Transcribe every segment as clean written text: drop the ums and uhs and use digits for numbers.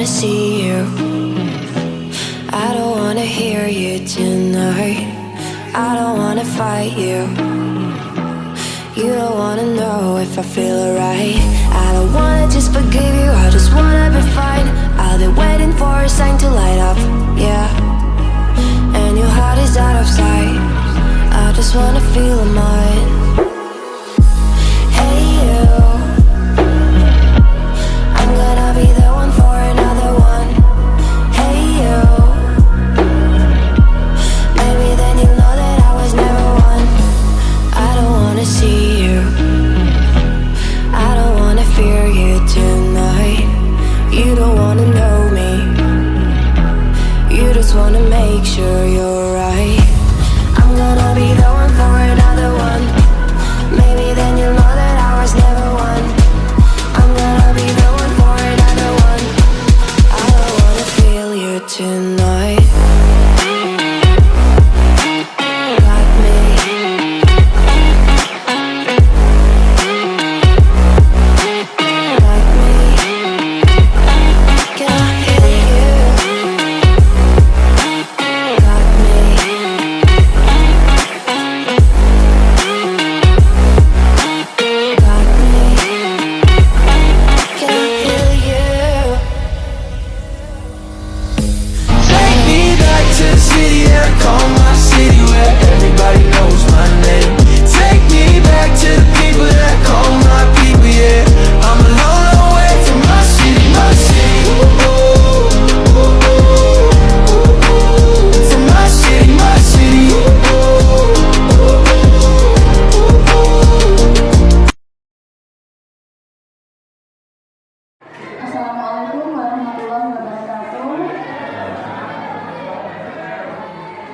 wanna see you. I don't wanna hear you tonight. I don't wanna fight you. You don't wanna know if I feel alright. I don't wanna just forgive you, I just wanna be fine. I've been waiting for a sign to light up, yeah. And your heart is out of sight. I just wanna feel mine. Hey you, I'm gonna be the one for another one. Hey you, maybe then you'll know that I was never one. I don't wanna see you, I don't wanna fear you tonight. You don't wanna know me, you just wanna make sure you're right. I'm gonna be the one for another one. Maybe then you'll know that I was never one. I'm gonna be the one for another one. I don't wanna feel you tonight. Got me. Got me. Can I hear you? Got me. Got me. Can I hear you? Take me back to the city that I call my city, where everybody knows my name. Take me back to the people that I call my people, yeah. I'm a long, long way from my city, my city. From my city, my city. Assalamualaikum warahmatullahi wabarakatuh.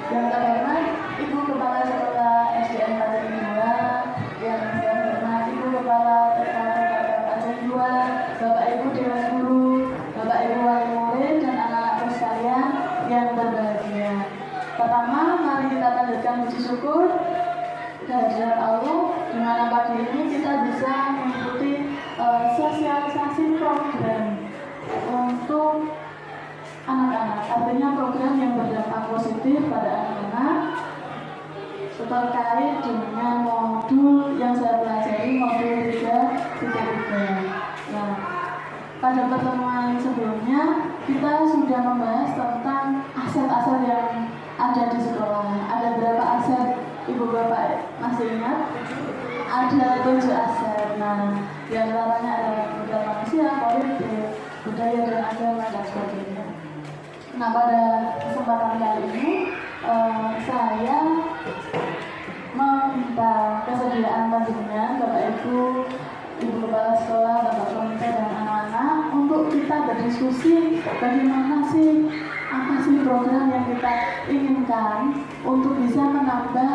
Yang terhormat Ibu Kepala Sekolah SDN Pacet 2, yang saya hormat Ibu Kepala TK Pacet 2, Bapak Ibu Dewan Guru, Bapak Ibu Wali Murid dan anak-anakku sekalian yang berbahagia. Pertama, mari kita panjatkan puji syukur kehadirat Allah, di mana pagi ini kita bisa mengikuti sosialisasi program untuk anak-anak, artinya program yang berdampak positif pada anak-anak terkait dengan modul yang saya pelajari, modul 3.3. Nah, pada pertemuan sebelumnya kita sudah membahas tentang aset-aset yang ada di sekolah. Ada berapa aset, Ibu Bapak masih ingat? Ada 7 aset. Nah, di antaranya ada budaya manusia, politik, budaya dan agama dan sebagainya. Nah, pada kesempatan kali ini saya meminta kesediaan panjenengan Bapak Ibu, Ibu Kepala Sekolah, Bapak Komite dan anak-anak untuk kita berdiskusi bagaimana sih, apa sih program yang kita inginkan untuk bisa menambah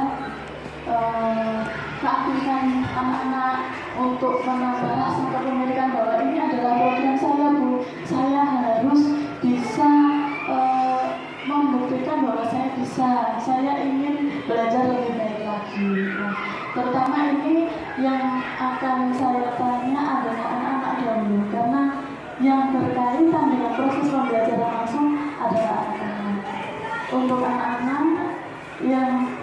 keaktifan anak-anak, untuk menambah rasa kepemilikan bahwa ini adalah program saya, Bu. Saya harus bisa membuktikan bahwa saya bisa, saya ingin belajar lebih baik lagi. Nah, terutama ini yang akan saya tanya adalah anak-anak dahulu, karena yang berkaitan dengan proses pembelajaran langsung adalah anak-anak. Untuk anak-anak yang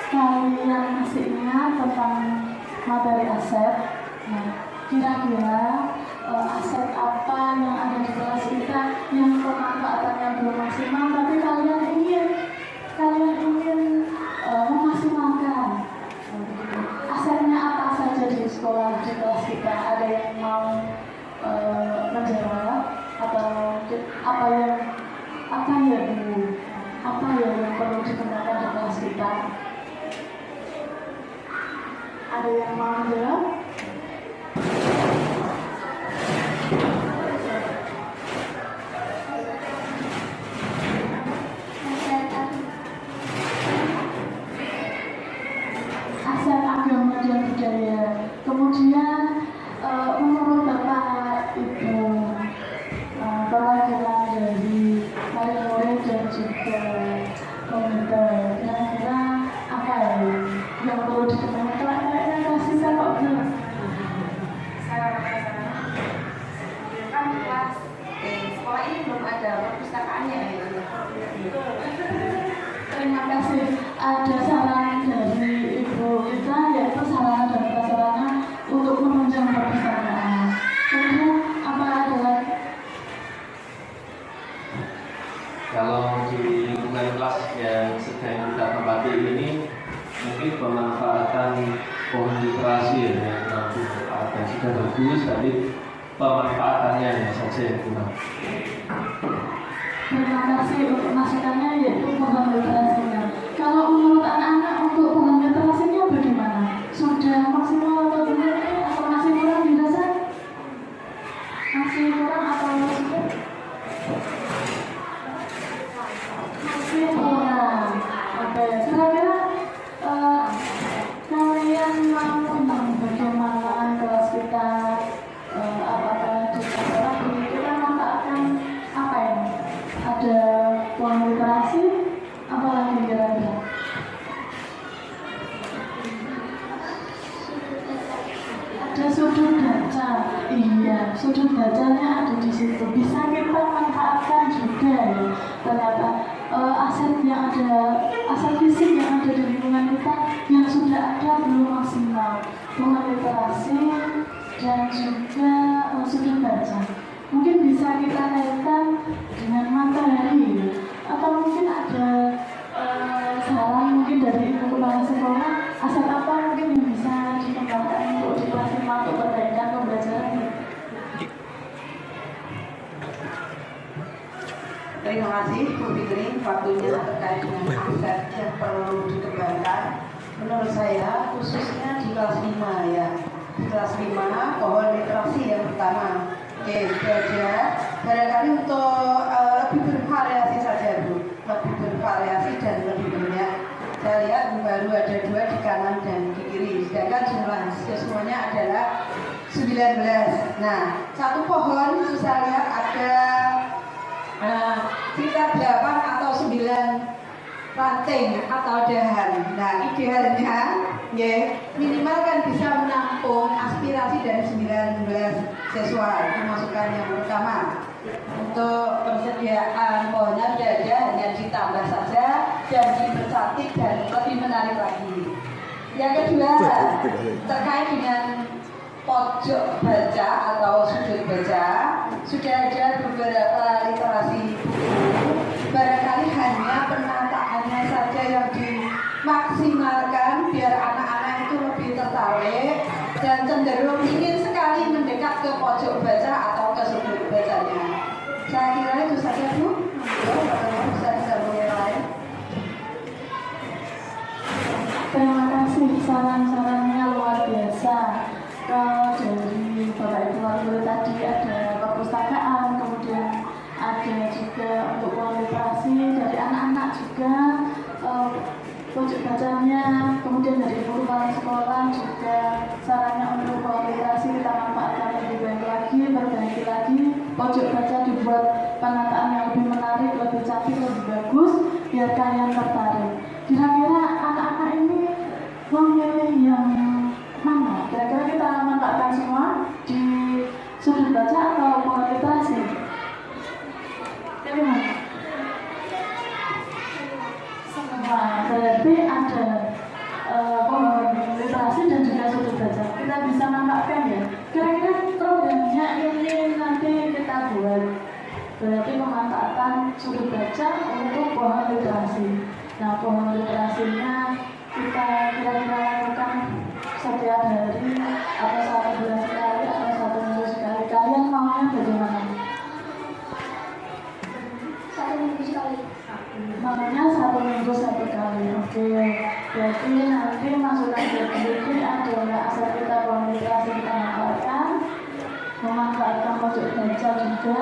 kalian masih ingat tentang materi aset, nah, kira-kira aset apa yang ada di kelas kita yang pemanfaatannya belum maksimal, tapi kalian ingin memaksimalkan. Asetnya apa saja di sekolah, di kelas kita? Ada yang mau menjawab atau apa yang perlu digunakan di kelas kita? Ada yang mau menjawab? Aset agama dan budaya. Kemudian menurut Bapak Ibu perwakilan dari wali murid dan juga komite, kira-kira apa yang perlu dikenakan? Kayaknya kasih saya kok Terima kasih. Ada saran dari Ibu kita, yaitu sarana dan prasarana untuk menunjang perpustakaan. Kemudian apa ada lagi? Kalau di lingkungan kelas yang sedang kita tempati ini, mungkin pemanfaatan pohon literasi ya, yang mampu dan sudah bagus, tapi pemanfaatannya saja yang kurang. Terima kasih untuk masukannya, yaitu pohon literasinya. Kalau menurut anak-anak untuk pohon literasinya bagaimana? Sudah maksimal atau belum? Atau masih kurang dirasakan? Masih kurang atau sudah? Masih kurang. Oke, kira-kira kalian mau bagaimana kelas kita apakah di sekolah kita manfaatkan apa ini? Ada pohon literasi, apalagi kira-kira? Ada sudut baca, iya, sudut bacanya ada di situ. Bisa kita manfaatkan juga ya. Ternyata aset yang ada, aset fisik yang ada di lingkungan kita yang sudah ada belum maksimal. Pohon literasi dan juga sudut baca. Mungkin bisa kita kaitkan dengan matahari, atau mungkin ada saran mungkin dari ibu kepala sekolah, aset apa mungkin yang bisa dikembangkan untuk dimaksimal perbaikan pembelajaran. Terima kasih Bu Fitri, waktunya terkait dengan aset yang perlu dikembangkan. Menurut saya khususnya di kelas 5 ya, di kelas 5 pohon literasi yang pertama. Oke, belajar barangkali untuk lebih bervariasi saja Bu, lebih bervariasi dan lebih banyak. Saya lihat baru ada 2 di kanan dan di kiri, sedangkan jumlah siswanya adalah 19. Nah, satu pohon itu saya lihat ada sekitar 8 atau 9 ranting atau dahan. Nah, idealnya ya, minimal kan bisa menampung aspirasi dari 19 siswa. Itu masukan yang pertama. Untuk persediaan pohonnya sudah ada, hanya ditambah saja dan dipercantik dan lebih menarik lagi. Yang kedua, terkait dengan pojok baca atau sudut baca, sudah ada beberapa literasi buku. Barangkali hanya penataannya saja yang dimaksimalkan biar anak-anak itu lebih tertarik dan cenderung ingin sekali mendekat ke pojok baca atau ke sudut bacanya. Saya kira itu saja Bu. Bisa disambung yang lain. Terima kasih, saran-sarannya luar biasa. Kalau dari Bapak Ibu Wakil tadi ada perpustakaan, kemudian ada juga untuk pohon literasi dari anak-anak juga, pojok bacanya, kemudian dari ibu kepala sekolah juga sarannya untuk pohon literasi kita manfaatkan lebih baik lagi, perbaiki lagi, pojok baca dibuat penataan yang lebih menarik, lebih cantik, lebih bagus, biar kalian tertarik. Kira-kira anak-anak ini memilih yang mana? Kira-kira kita manfaatkan semua di sudut baca atau pohon literasi? Pilih mana? Semua. Berarti ada pohon literasi dan juga sudut baca. Kita bisa manfaatkan ya. Kira-kira programnya ini nanti kita buat. Berarti pemanfaatan sudut baca untuk pohon literasi. Nah, pohon literasinya kita kira-kira lakukan setiap hari atau 1 bulan sekali atau 1 minggu sekali. Kalian maunya bagaimana? 1 minggu sekali. Maunya 1 minggu 1 kali. Oke. Berarti nanti masukan dari adalah asal kita pohon literasi kita memanfaatkan pojok baca juga.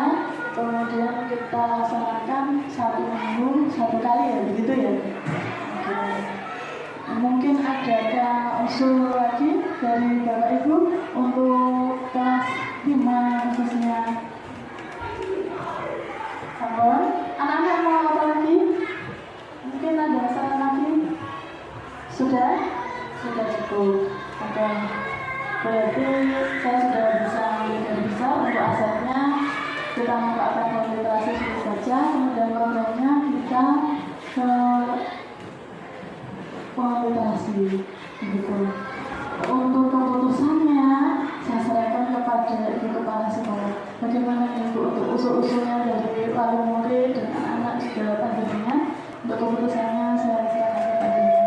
Kemudian kita laksanakan 1 minggu 1 kali ya, begitu ya. Oke. Mungkin ada usul lagi dari Bapak Ibu untuk kelas 5 khususnya. Sampun. Anak-anak mau apa lagi? Mungkin ada saran lagi? Sudah? Sudah cukup. Oke. Berarti saya sudah bisa untuk asetnya kita manfaatkan komunikasi saja, kemudian usul-usulnya dari wali murid dan anak-anak juga panjenengan. Untuk keputusannya saya serahkan kepadanya.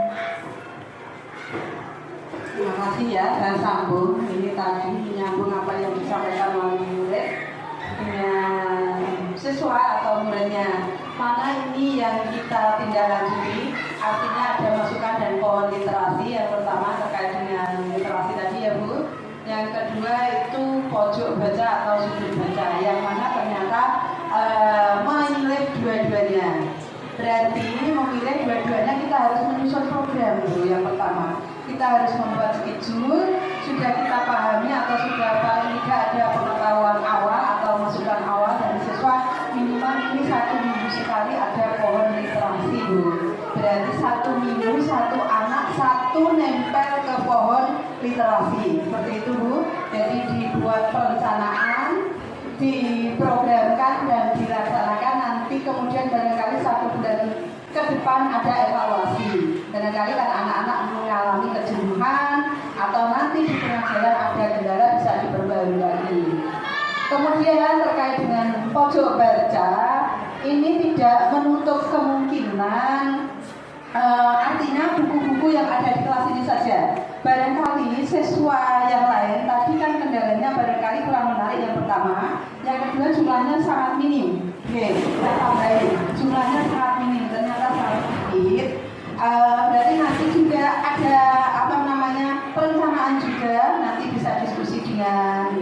Terima kasih ya, saya sambung. Ini tadi menyambung apa yang disampaikan wali murid dengan siswa atau muridnya. Mana ini yang kita tindak lanjuti, artinya ada masukan dan pohon literasi. Yang pertama terkait dengan literasi tadi ya Bu. Yang kedua itu pojok baca atau sudut baca, yang mana ternyata memilih dua-duanya. Berarti memilih dua-duanya kita harus menyusun program Bu. Yang pertama kita harus membuat schedule, sudah kita pahami atau sudah paling tidak ada pengetahuan awal atau masukan awal dari siswa, minimal ini 1 minggu sekali ada pohon literasi Bu. Berarti 1 minggu 1 anak 1 nempel ke pohon literasi, seperti itu Bu. Jadi dibuat perencanaan, diprogramkan dan dilaksanakan, nanti kemudian barangkali 1 bulan ke depan ada evaluasi. Barangkali kan anak-anak mengalami kejenuhan atau nanti di tengah jalan ada kendala bisa diperbarui lagi. Kemudian terkait dengan pojok baca, ini tidak menutup kemungkinan artinya buku-buku yang ada di kelas ini saja. Barangkali siswa yang lain tadi kan kendalanya barangkali kurang menarik yang pertama, yang kedua jumlahnya sangat minim. Oke, kita tambahin jumlahnya sangat minim, ternyata sangat sedikit. Berarti nanti juga ada perencanaan juga, nanti bisa diskusi dengan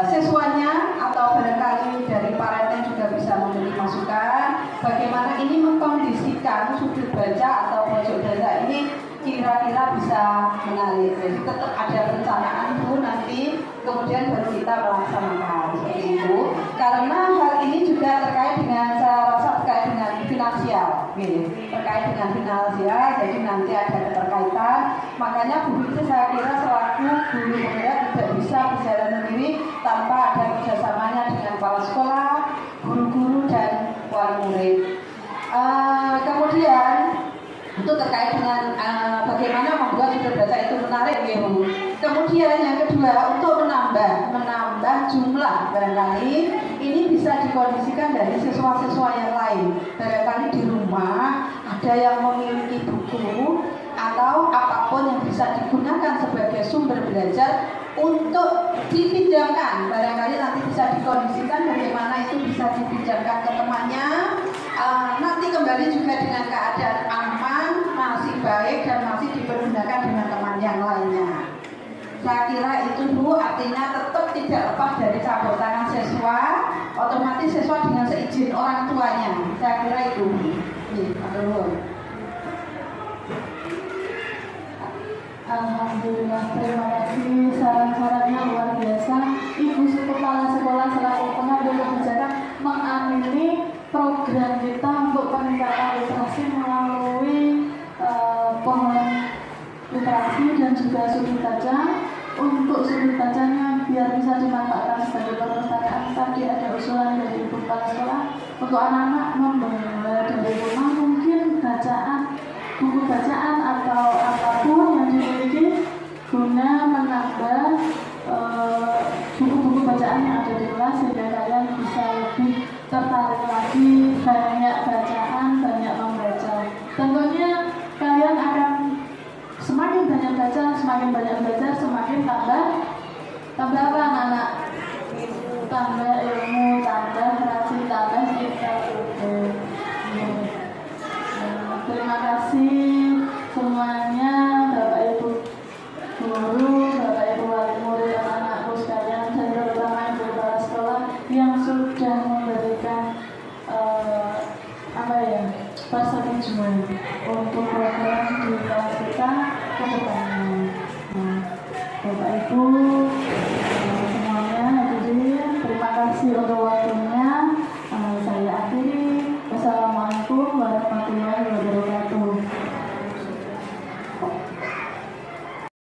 siswanya atau barangkali dari parentnya juga bisa memberi masukan bagaimana ini mengkondisikan sudut baca atau pojok baca ini kira-kira bisa menarik. Jadi tetap ada perencanaan Bu, nanti kemudian baru kita melaksanakan seperti itu. Karena hal ini juga terkait dengan, saya rasa terkait dengan finansial, terkait dengan finansial, jadi nanti ada keterkaitan. Makanya Bu itu saya kira selaku guru muda tidak bisa berjalan sendiri tanpa ada kerjasamanya dengan kepala sekolah, guru-guru dan wali murid. Kemudian itu terkait dengan bagaimana membuat sudut baca itu menarik ya Bu. Kemudian yang kedua untuk menambah jumlah, barangkali ini bisa dikondisikan dari siswa-siswa yang lain. Barangkali di rumah ada yang memiliki buku atau apapun yang bisa digunakan sebagai sumber belajar untuk dipinjamkan. Barangkali nanti bisa dikondisikan bagaimana itu bisa dipinjamkan ke temannya. Nanti kembali juga dengan keadaan aman, masih baik dan masih dipergunakan dengan teman yang lainnya. Saya kira itu Bu, artinya tetap tidak lepas dari campur tangan siswa, otomatis siswa dengan seizin orang tuanya. Saya kira itu. Alhamdulillah, terima kasih, saran-sarannya luar biasa. Ibu Kepala Sekolah selaku pengambil kebijakan mengamini program kita untuk peningkatan literasi melalui pohon literasi dan juga sudut baca. Untuk sudut bacanya biar bisa dimanfaatkan sebagai perpustakaan, tadi ada usulan dari Ibu Kepala Sekolah untuk anak-anak membawa dari rumah mungkin buku bacaan atau apapun yang dimiliki guna menambah buku-buku bacaan yang ada di kelas sehingga kalian bisa lebih tertarik lagi, banyak bacaan, banyak membaca. Tentunya kalian akan semakin banyak baca, semakin banyak belajar, semakin tambah apa anak-anak? Tambah ilmu, tambah rajin, tambah kita. Terima kasih semuanya, Bapak Ibu guru, Bapak Ibu wali murid, anak-anakku sekalian, dan terutama Ibu Kepala Sekolah yang sudah memberikan persetujuan untuk program di kelas kita ke depannya. Bapak Ibu